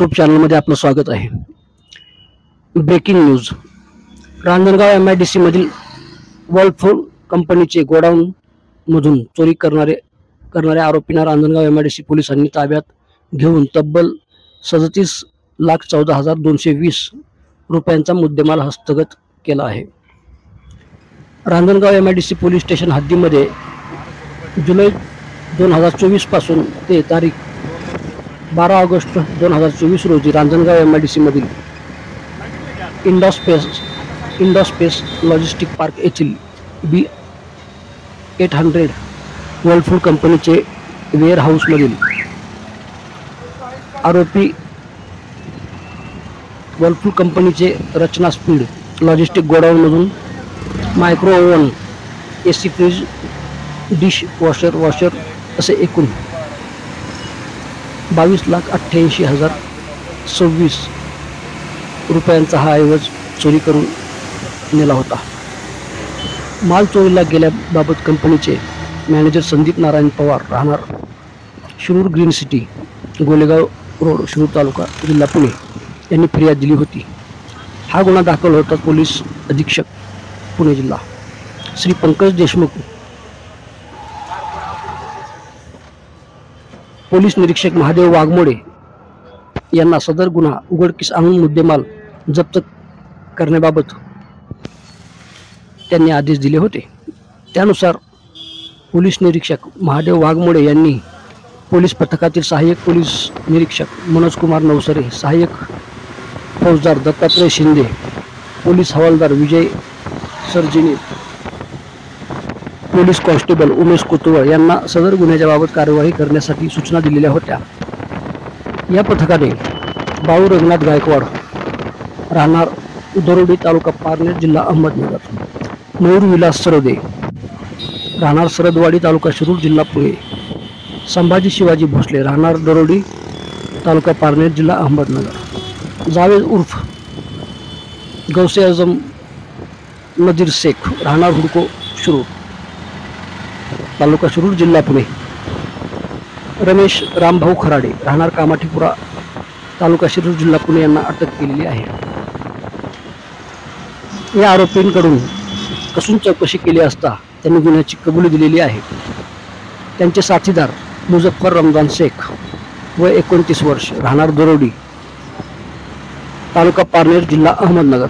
YouTube चॅनलमध्ये आपलं स्वागत आहे। Breaking news. रांजणगाव MIDC मधील वर्लपूल कंपनीचे गोडाऊन मधून चोरी करणाऱ्या आरोपींना रांजणगाव MIDC पोलिसांनी ताब्यात घेऊन तब्बल 37,14,220 रुपयांचा मुद्देमाल हस्तगत केला आहे। रांजणगाव MIDC पोलीस स्टेशन हद्दीमध्ये जुलै 2024 पासून ते तारीख 12 ऑगस्ट 2024 रोजी रांजणगाव MIDC मधील इंडोस्पेस लॉजिस्टिक पार्क येथील B800 वर्लपूल कंपनीचे वेअर हाऊसमधील आरोपी वर्लपूल कंपनीचे रचना स्पीड लॉजिस्टिक गोडाऊनमधून micro oven, AC fridge, dishwasher असे एकूण 22,88,026 रुपयांचा हा ऐवज चोरी करून नेला होता। माल चोरीला गेल्याबाबत कंपनीचे मॅनेजर संदीप नारायण पवार राहणार Shirur green city, Golegaon road, Shirur taluka, जिल्हा पुणे यांनी फिर्याद दिली होती। हा गुन्हा दाखल होता पोलीस अधीक्षक पुणे जिल्हा श्री पंकज देशमुख, पोलीस निरीक्षक महादेव वाघमोडे यांना सदर गुन्हा उघडकीस आणून मुद्देमाल जप्त करण्याबाबत त्यांनी आदेश दिले होते। त्यानुसार पोलीस निरीक्षक महादेव वाघमोडे यांनी पोलीस पथकातील सहाय्यक पोलीस निरीक्षक मनोज कुमार नवसरे, सहाय्यक फौजदार दत्तात्रय शिंदे, पोलीस हवालदार विजय सर्जिनी, पोलीस कॉन्स्टेबल उमेश कोतुवळ यांना सदर गुन्ह्याच्या बाबत कार्यवाही करण्यासाठी सूचना दिलेल्या होत्या। या पथकाने बाळू रघुनाथ गायकवाड राहणार दरोडी, तालुका पारनेर, जिल्हा अहमदनगर, मयूर विलास सरोदे राहणार सरदवाडी, तालुका शिरूर, जिल्हा पुणे, संभाजी शिवाजी भोसले राहणार दरोडी, तालुका पारनेर, जिल्हा अहमदनगर, जावेद उर्फ गौसे आजम नजीर शेख राहणार हुडको, शिरूर, तालुका शिरूर, जिल्हा पुणे, रमेश रामभाऊ खराडे राहणार कामाठीपुरा, तालुका शिरूर, जिल्हा पुणे यांना अटक केलेली आहे। या आरोपींकडून कसून चौकशी केली असता त्यांनी गुन्ह्याची कबुली दिलेली आहे। त्यांचे साथीदार मुझफ्फर रमजान शेख वय 29 वर्ष राहणार दरोडी, तालुका पारनेर, जिल्हा अहमदनगर,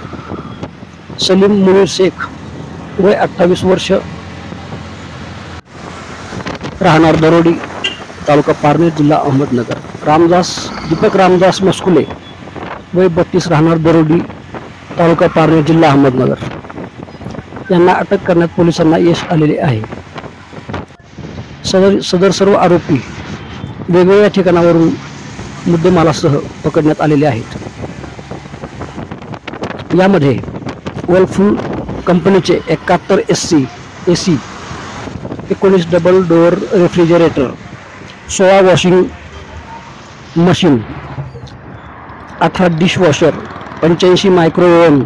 सलीम मुनीर शेख वय 28 वर्ष राहणार दरोडी, तालुका पारनेर, जिल्हा अहमदनगर, दीपक रामदास मस्कुले वय 32 राहणार दरोडी, तालुका पारनेर, जिल्हा अहमदनगर यांना अटक करण्यात पोलिसांना यश आलेले आहे। सदर सर्व आरोपी वेगवेगळ्या ठिकाणावरून मुद्देमालासह पकडण्यात आलेले आहेत। यामध्ये वर्लपूल कंपनीचे 71 AC 19 double door refrigerator, 16 washing machine, 18 dish washer, 85 micro oven,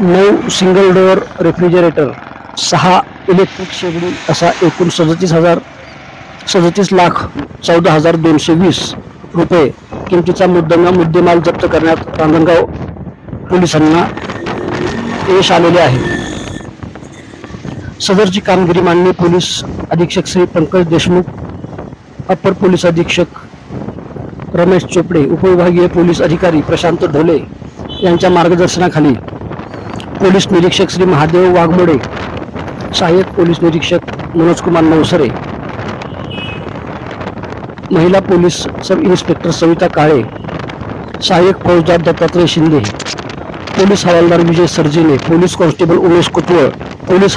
9 single door refrigerator, 6 electric शेगडी असा एकूण 37,14,220 रुपये किमतीचा मुद्देमाल जप्त करण्यात रांजणगाव पोलिसांना यश आलेले आहे। सदरची कामगिरी माननीय पोलीस अधीक्षक श्री पंकज देशमुख, अपर पोलीस अधीक्षक रमेश चोपडे, उपविभागीय पोलीस अधिकारी प्रशांत ढोले यांच्या मार्गदर्शनाखाली पोलीस निरीक्षक श्री महादेव वाघमोडे, सहाय्यक पोलीस निरीक्षक मनोज कुमार नवसरे, महिला पोलीस सब इन्स्पेक्टर सविता काळे, सहाय्यक फौजदार दत्तात्रय शिंदे, पोलीस हवालदार विजय सर्जिने, पोलीस कॉन्स्टेबल उमेश कोतुवळ, पोलीस